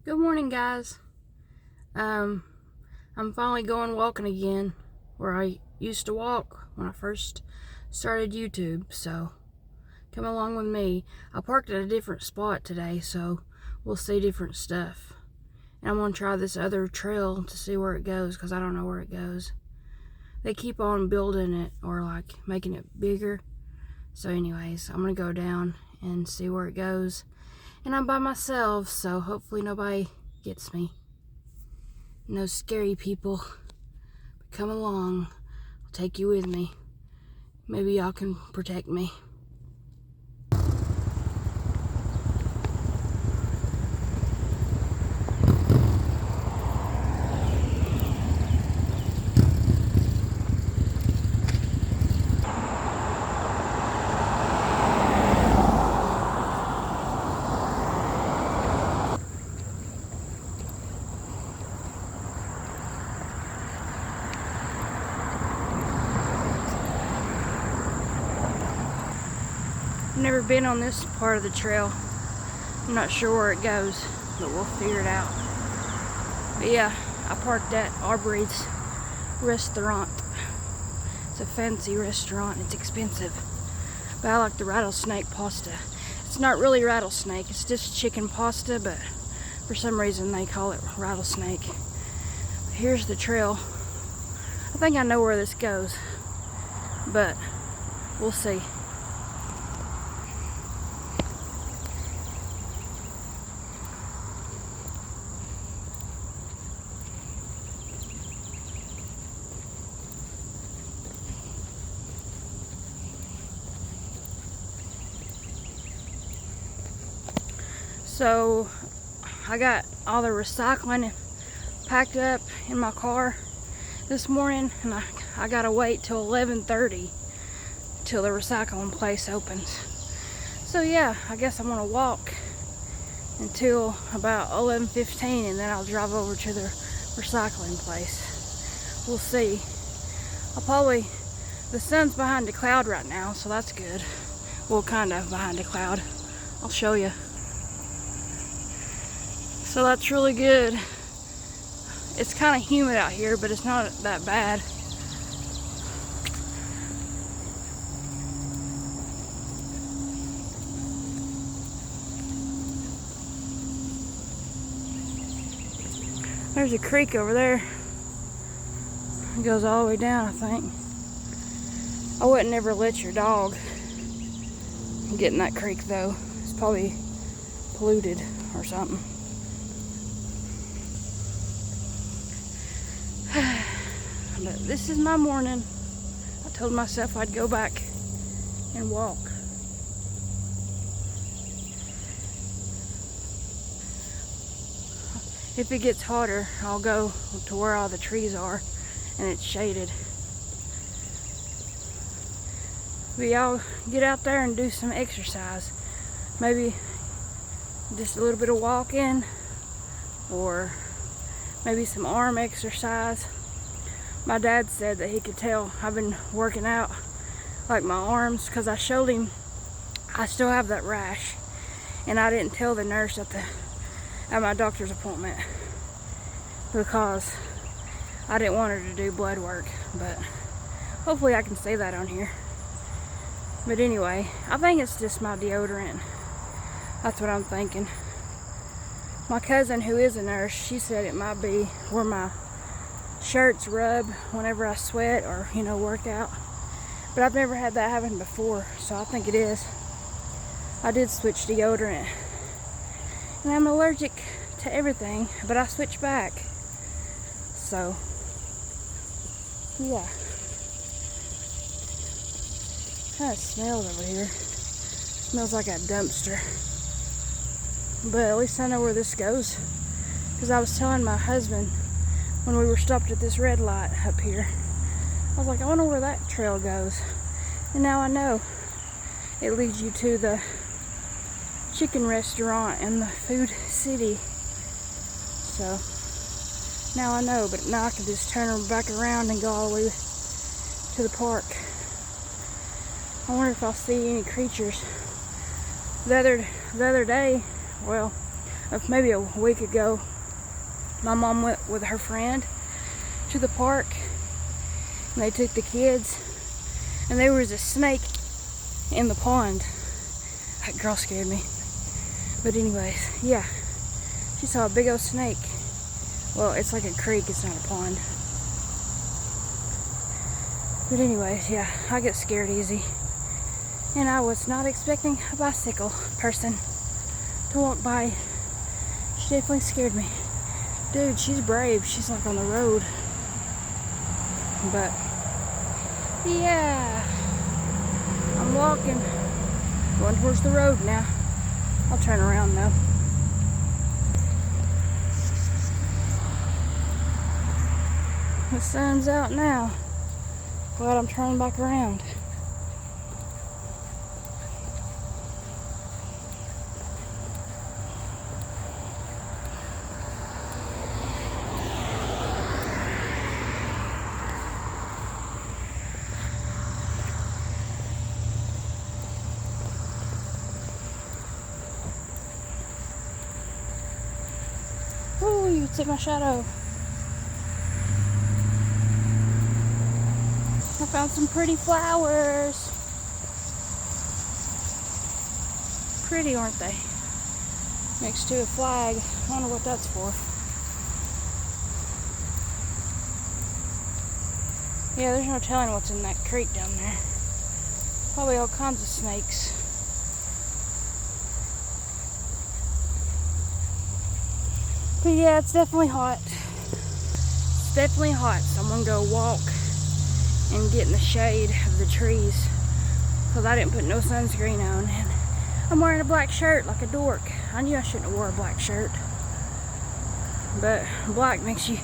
Good morning, guys. I'm finally going walking again where I used to walk when I first started YouTube, so come along with me. I parked at a different spot today, so we'll see different stuff. And I'm gonna try this other trail to see where it goes, because I don't know where it goes. They keep on building it or like making it bigger. So anyways, I'm gonna go down and see where it goes. And I'm by myself, so hopefully nobody gets me. No scary people. But come along. I'll take you with me. Maybe y'all can protect me. I've never been on this part of the trail. I'm not sure where it goes, but we'll figure it out. But yeah, I parked at Arbery's restaurant. It's a fancy restaurant. It's expensive. But I like the rattlesnake pasta. It's not really rattlesnake. It's just chicken pasta, but for some reason they call it rattlesnake. Here's the trail. I think I know where this goes, but we'll see. So I got all the recycling packed up in my car this morning, and I gotta wait till 11:30 till the recycling place opens. So yeah, I guess I'm gonna walk until about 11:15, and then I'll drive over to the recycling place. We'll see. The sun's behind a cloud right now, so that's good. Well, kind of behind a cloud. I'll show you. So that's really good. It's kind of humid out here, but it's not that bad. There's a creek over there. It goes all the way down, I think. I wouldn't ever let your dog get in that creek though. It's probably polluted or something. But this is my morning. I told myself I'd go back and walk. If it gets hotter, I'll go to where all the trees are and it's shaded. But y'all get out there and do some exercise. Maybe just a little bit of walking, or maybe some arm exercise. My dad said that he could tell I've been working out, like my arms, because I showed him I still have that rash, and I didn't tell the nurse at my doctor's appointment because I didn't want her to do blood work. But hopefully I can say that on here. But anyway, I think it's just my deodorant. That's what I'm thinking. My cousin, who is a nurse, she said it might be where my shirts rub whenever I sweat or, work out. But I've never had that happen before, so I think it is. I did switch deodorant. And I'm allergic to everything, but I switched back. So, yeah. Kind of smells over here. Smells like a dumpster. But at least I know where this goes. Because I was telling my husband when we were stopped at this red light up here, I was like, I wonder where that trail goes. And now I know. It leads you to the chicken restaurant in the food city. So now I know, but now I can just turn back around and go all the way to the park. I wonder if I'll see any creatures. The other day, well, maybe a week ago, my mom went with her friend to the park, and they took the kids, and there was a snake in the pond. That girl scared me. But anyways, yeah, she saw a big old snake. Well, it's like a creek, it's not a pond. But anyways, yeah, I get scared easy. And I was not expecting a bicycle person to walk by. She definitely scared me. Dude, she's brave. She's like on the road. But yeah, I'm walking, going towards the road now. I'll turn around though. The sun's out now. Glad I'm turning back around. Ooh, you took my shadow. I found some pretty flowers. Pretty, aren't they? Next to a flag. I wonder what that's for. Yeah, there's no telling what's in that creek down there. Probably all kinds of snakes. But yeah, it's definitely hot. It's definitely hot, so I'm gonna go walk and get in the shade of the trees, because I didn't put no sunscreen on, and I'm wearing a black shirt like a dork. I knew I shouldn't have wore a black shirt, but black makes you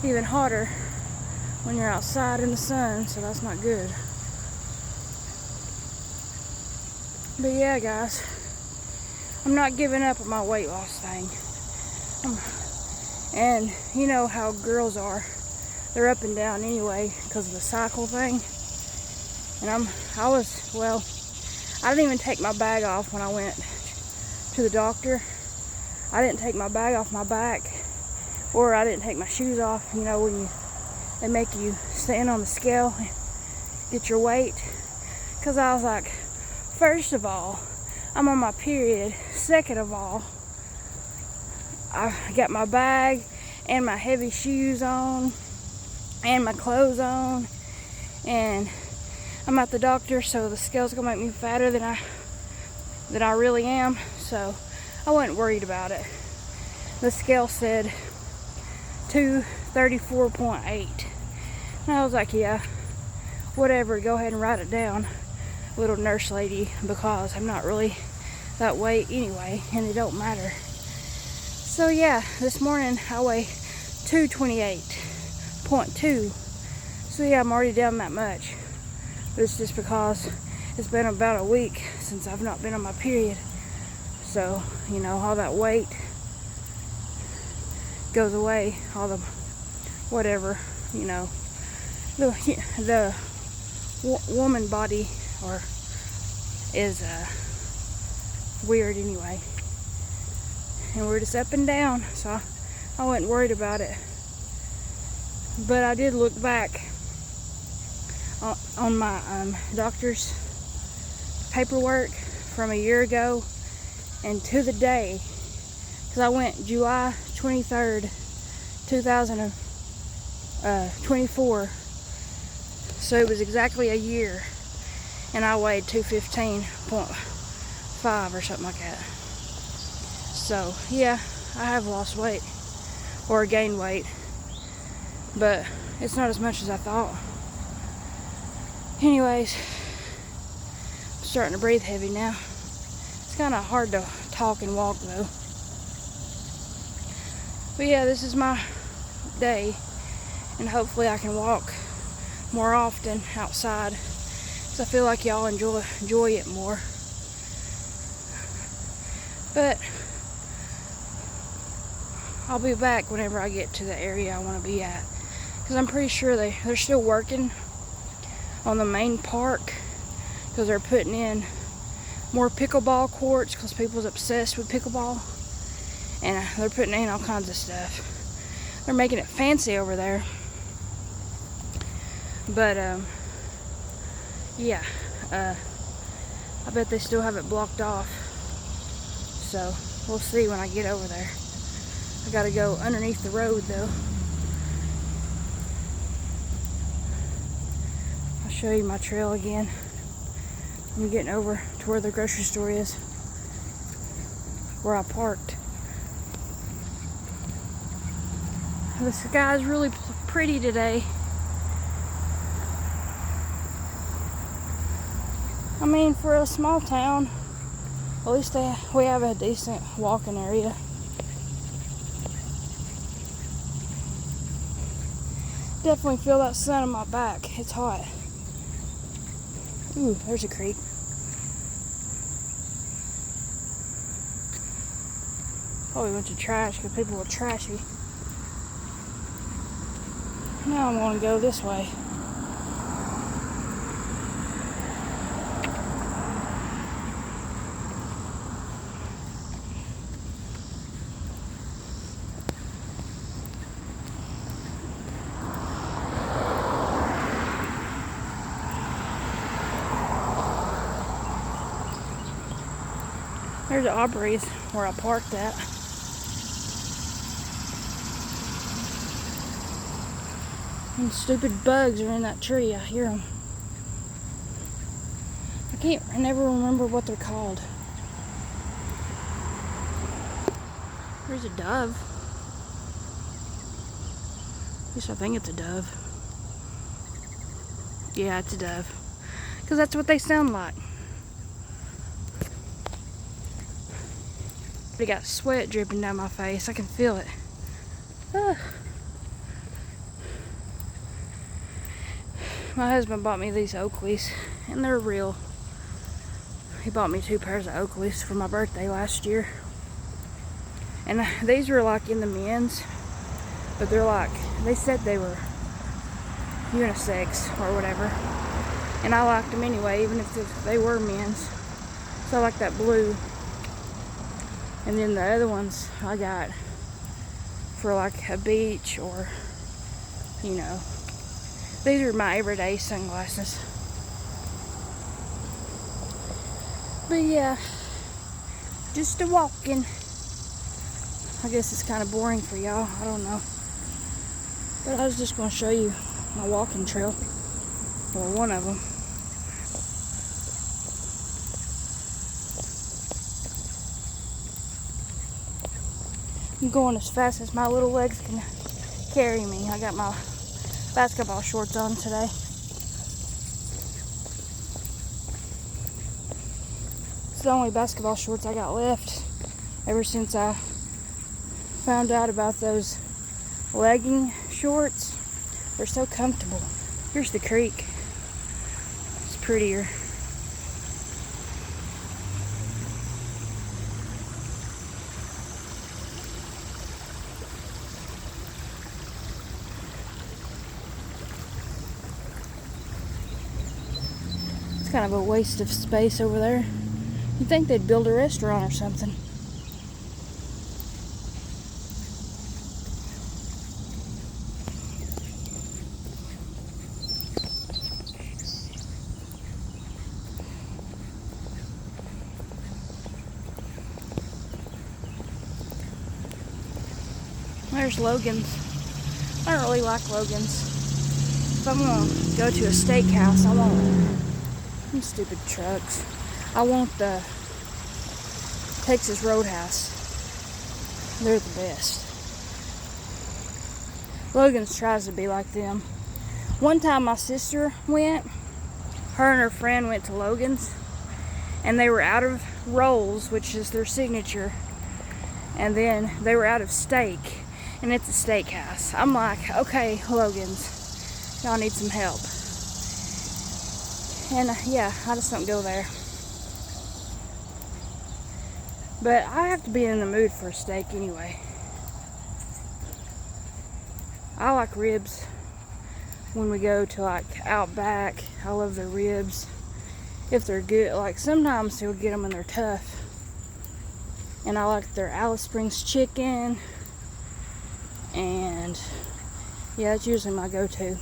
even hotter when you're outside in the sun, so that's not good. But yeah, guys, I'm not giving up on my weight loss thing. And you know how girls are. They're up and down anyway because of the cycle thing. And I didn't even take my bag off when I went to the doctor. I didn't take my bag off my back, or I didn't take my shoes off, you know, when they make you stand on the scale and get your weight. Because I was like, first of all, I'm on my period. Second of all, I got my bag and my heavy shoes on and my clothes on, and I'm at the doctor, so the scale's gonna make me fatter than I really am. So I wasn't worried about it. The scale said 234.8, and I was like, yeah, whatever, go ahead and write it down, little nurse lady, because I'm not really that weight anyway, and it don't matter. So yeah, this morning I weigh 228.2. So yeah, I'm already down that much. But it's just because it's been about a week since I've not been on my period. So, you know, all that weight goes away. All the whatever, you know, the woman body is weird anyway. And we're just up and down, so I wasn't worried about it. But I did look back on my doctor's paperwork from a year ago and to the day, because I went July 23rd, 2024, so it was exactly a year, and I weighed 215.5 or something like that. So yeah, I have lost weight or gained weight, but it's not as much as I thought. Anyways, I'm starting to breathe heavy now. It's kind of hard to talk and walk though. But yeah, this is my day, and hopefully I can walk more often outside, because I feel like y'all enjoy it more. But I'll be back whenever I get to the area I want to be at, because I'm pretty sure they're still working on the main park, because they're putting in more pickleball courts, because people's obsessed with pickleball. And they're putting in all kinds of stuff. They're making it fancy over there. But yeah, I bet they still have it blocked off. So we'll see when I get over there. I gotta go underneath the road though. I'll show you my trail again. I'm getting over to where the grocery store is, where I parked. The sky is really pretty today. I mean, for a small town, at least we have a decent walking area. Definitely feel that sun on my back. It's hot. Ooh, there's a creek. Probably a bunch of trash because people are trashy. Now I'm going to go this way. There's the Aubrey's where I parked at. And stupid bugs are in that tree. I hear them. I never remember what they're called. There's a dove. At least I think it's a dove. Yeah, it's a dove. Because that's what they sound like. I got sweat dripping down my face. I can feel it. My husband bought me these Oakleys, and they're real. He bought me 2 pairs of Oakleys for my birthday last year. And these were like in the men's, but they're like, they said they were unisex or whatever. And I liked them anyway, even if they were men's. So I like that blue. And then the other ones I got for like a beach or, you know. These are my everyday sunglasses. But yeah, just a walking. I guess it's kind of boring for y'all. I don't know. But I was just going to show you my walking trail. Or one of them. I'm going as fast as my little legs can carry me. I got my basketball shorts on today. It's the only basketball shorts I got left ever since I found out about those legging shorts. They're so comfortable. Here's the creek. It's prettier. It's kind of a waste of space over there. You'd think they'd build a restaurant or something. There's Logan's. I don't really like Logan's. If I'm gonna go to a steakhouse, I want them stupid trucks. I want the Texas Roadhouse. They're the best. Logan's tries to be like them. One time my sister went, her and her friend went to Logan's, and they were out of rolls, which is their signature, and then they were out of steak, and it's a steakhouse. I'm like, okay, Logan's, y'all need some help. And yeah, I just don't go there. But I have to be in the mood for a steak anyway. I like ribs when we go to like Outback. I love their ribs if they're good. Like sometimes you'll get them and they're tough. And I like their Alice Springs chicken. And yeah, that's usually my go-to.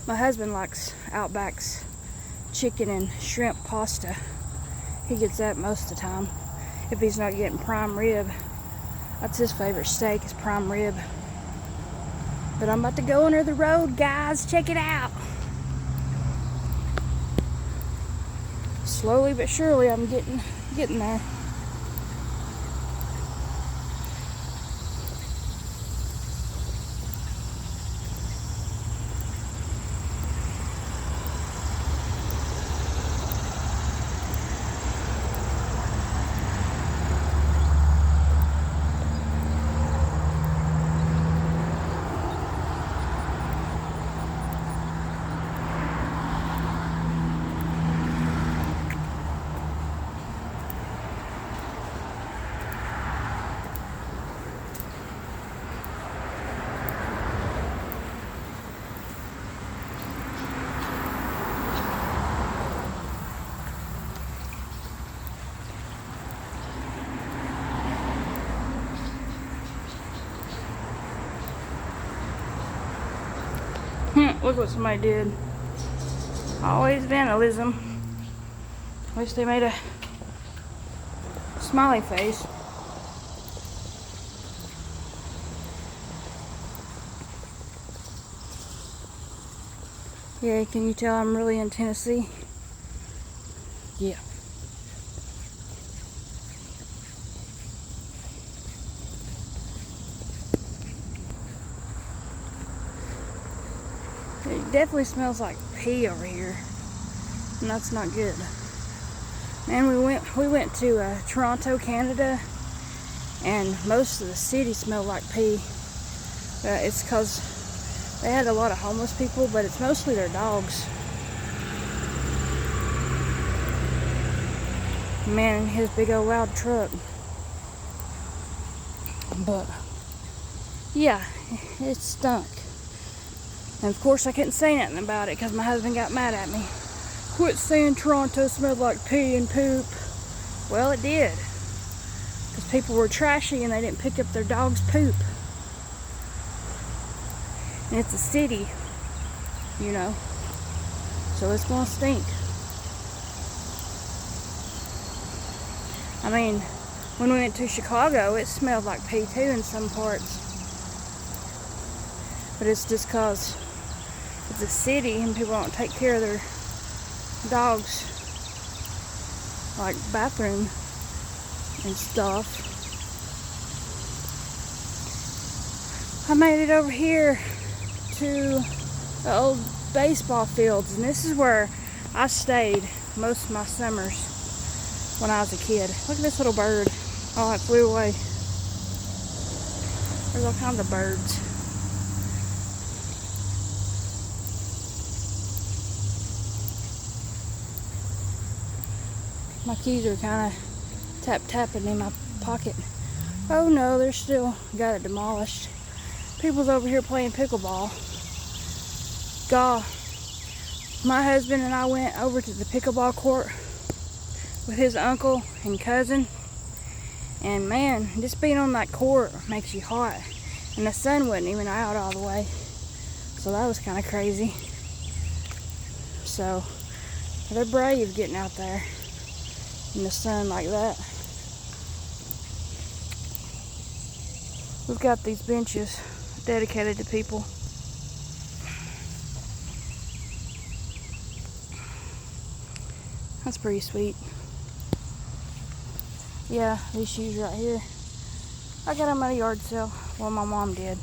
My husband likes Outback's chicken and shrimp pasta. He gets that most of the time. If he's not getting prime rib, that's his favorite steak, is prime rib. But I'm about to go under the road, guys. Check it out. Slowly but surely, I'm getting there. Look what somebody did. Always vandalism. At least they made a smiley face. Yeah, can you tell I'm really in Tennessee? Yeah. It definitely smells like pee over here, and that's not good. Man, we went to Toronto, Canada, and most of the city smelled like pee. It's because they had a lot of homeless people, but it's mostly their dogs. Man, in his big old loud truck. But yeah, it stunk. And of course I couldn't say nothing about it because my husband got mad at me. Quit saying Toronto smelled like pee and poop. Well, it did. Because people were trashy and they didn't pick up their dog's poop. And it's a city, you know. So it's gonna stink. I mean, when we went to Chicago, it smelled like pee too in some parts. But it's just because it's a city and people don't take care of their dogs, like bathroom and stuff. I made it over here to the old baseball fields, and this is where I stayed most of my summers when I was a kid. Look at this little bird. Oh, it flew away. There's all kinds of birds. My keys are kind of tapping in my pocket. Oh no, they're still got it demolished. People's over here playing pickleball. God, my husband and I went over to the pickleball court with his uncle and cousin. And man, just being on that court makes you hot. And the sun wasn't even out all the way. So that was kind of crazy. So they're brave getting out there in the sun like that. We've got these benches dedicated to people. That's pretty sweet. Yeah, these shoes right here, I got them at a yard sale. Well, my mom did.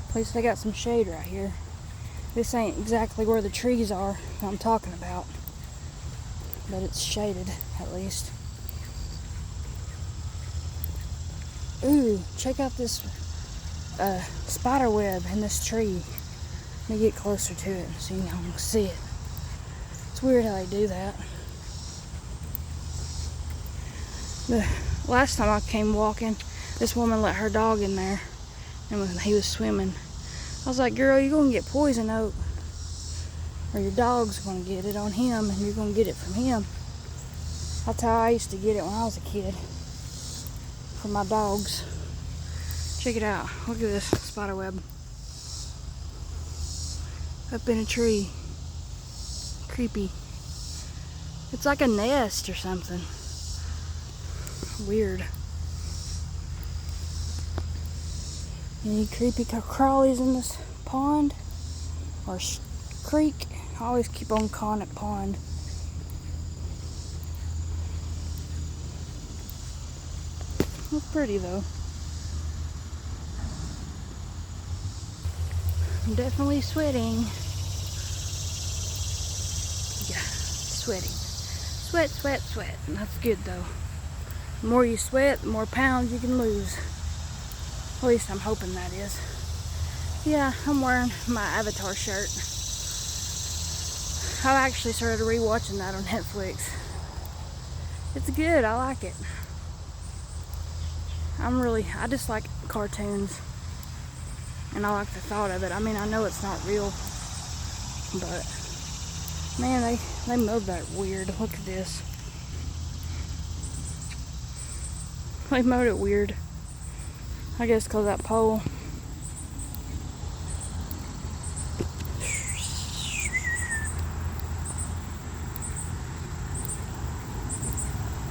At least they got some shade right here. This ain't exactly where the trees are I'm talking about, but it's shaded at least. Ooh, check out this spider web in this tree. Let me get closer to it so you can see it. It's weird how they do that. The last time I came walking, this woman let her dog in there, And when he was swimming, I was like, girl, you're gonna get poison oak, or your dog's gonna get it on him, and you're gonna get it from him. That's how I used to get it when I was a kid, from my dogs. Check it out. Look at this spider web up in a tree. Creepy. It's like a nest or something. Weird. Any creepy crawlies in this pond or creek? I always keep on calling it pond. It's pretty though. I'm definitely sweating. Yeah, sweating. Sweat, sweat, sweat. And that's good though. The more you sweat, the more pounds you can lose. At least I'm hoping that is. Yeah, I'm wearing my Avatar shirt. I actually started rewatching that on Netflix. It's good, I like it. I just like cartoons. And I like the thought of it. I mean, I know it's not real, but man, they mowed that weird. Look at this. They mowed it weird. I guess because that pole.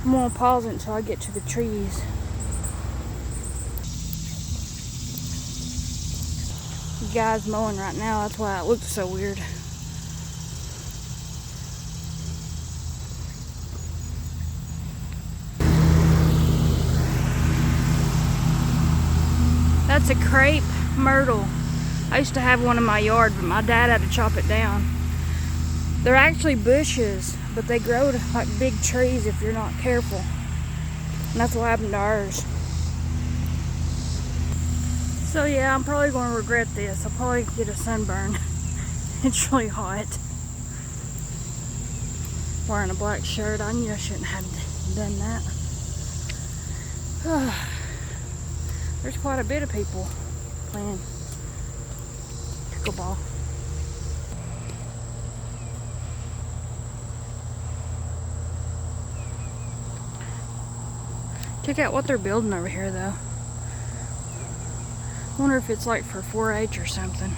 I'm gonna pause it until I get to the trees. The guy's mowing right now, that's why it looks so weird. That's a crepe myrtle. I used to have one in my yard, but my dad had to chop it down. They're actually bushes, but they grow to like big trees if you're not careful. And that's what happened to ours. So yeah, I'm probably going to regret this. I'll probably get a sunburn. It's really hot. Wearing a black shirt. I knew I shouldn't have done that. There's quite a bit of people playing pickleball. Check out what they're building over here though. I wonder if it's like for 4-H or something.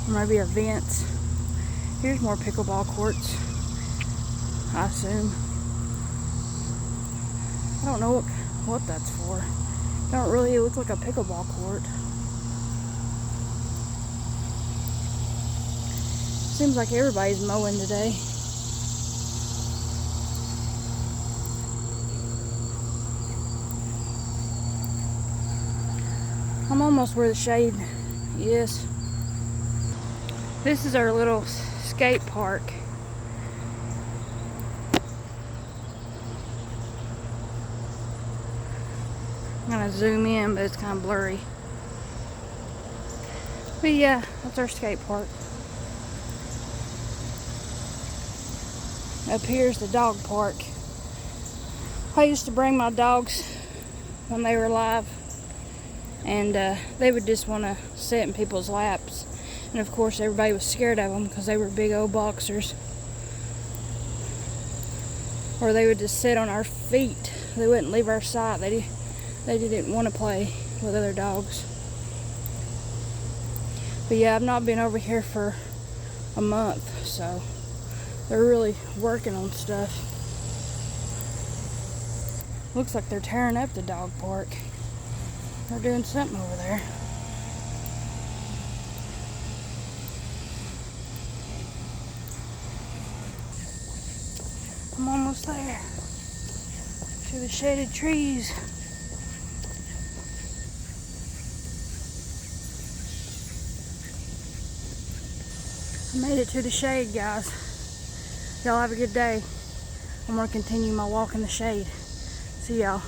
Or maybe events. Here's more pickleball courts, I assume. I don't know what that's for. Don't really look like a pickleball court. Seems like everybody's mowing today. I'm almost where the shade is. This is our little skate park. I'm gonna zoom in, but it's kind of blurry. But yeah, that's our skate park. Up here's the dog park. I used to bring my dogs when they were alive, and they would just want to sit in people's laps. And of course everybody was scared of them because they were big old boxers. Or they would just sit on our feet. They wouldn't leave our side. They didn't want to play with other dogs. But yeah, I've not been over here for a month, so they're really working on stuff. Looks like they're tearing up the dog park. They're doing something over there. I'm almost there. To the shaded trees. I made it to the shade, guys. Y'all have a good day. I'm gonna continue my walk in the shade. See y'all.